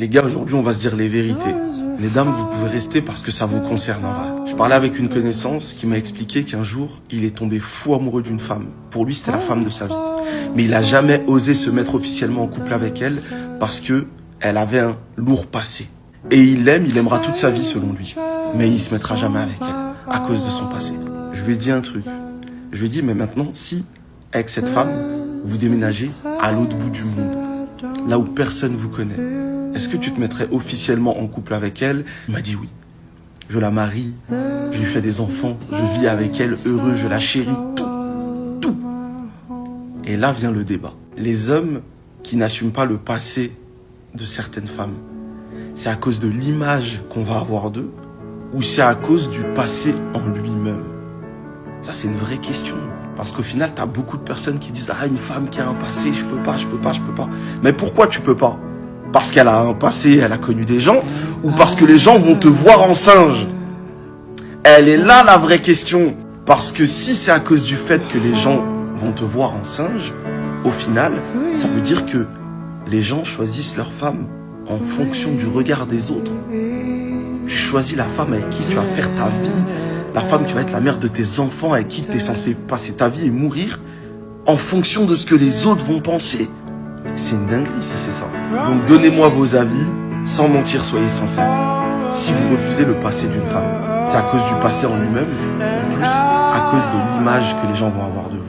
Les gars, aujourd'hui, on va se dire les vérités. Les dames, vous pouvez rester parce que ça vous concerne en vrai. Je parlais avec une connaissance qui m'a expliqué qu'un jour, il est tombé fou amoureux d'une femme. Pour lui, c'était la femme de sa vie. Mais il n'a jamais osé se mettre officiellement en couple avec elle parce que elle avait un lourd passé. Et il aimera toute sa vie selon lui. Mais il se mettra jamais avec elle à cause de son passé. Je lui ai dit un truc. Je lui ai dit, mais maintenant, si, avec cette femme, vous déménagez à l'autre bout du monde, là où personne vous connaît, est-ce que tu te mettrais officiellement en couple avec elle? Il m'a dit oui. Je la marie, je lui fais des enfants, je vis avec elle heureux, je la chéris, tout. Et là vient le débat. Les hommes qui n'assument pas le passé de certaines femmes, c'est à cause de l'image qu'on va avoir d'eux ou c'est à cause du passé en lui-même? Ça, c'est une vraie question. Parce qu'au final, tu as beaucoup de personnes qui disent « Ah, une femme qui a un passé, je peux pas. » Mais pourquoi tu peux pas? Parce qu'elle a un passé, elle a connu des gens, ou parce que les gens vont te voir en singe? Elle est là la vraie question. Parce que si c'est à cause du fait que les gens vont te voir en singe, au final, ça veut dire que les gens choisissent leur femme en fonction du regard des autres. Tu choisis la femme avec qui tu vas faire ta vie, la femme qui va être la mère de tes enfants, avec qui tu es censé passer ta vie et mourir, en fonction de ce que les autres vont penser. C'est une dinguerie si c'est ça. Donc donnez-moi vos avis, sans mentir, soyez sincères. Si vous refusez le passé d'une femme, c'est à cause du passé en lui-même, ou plus à cause de l'image que les gens vont avoir de vous.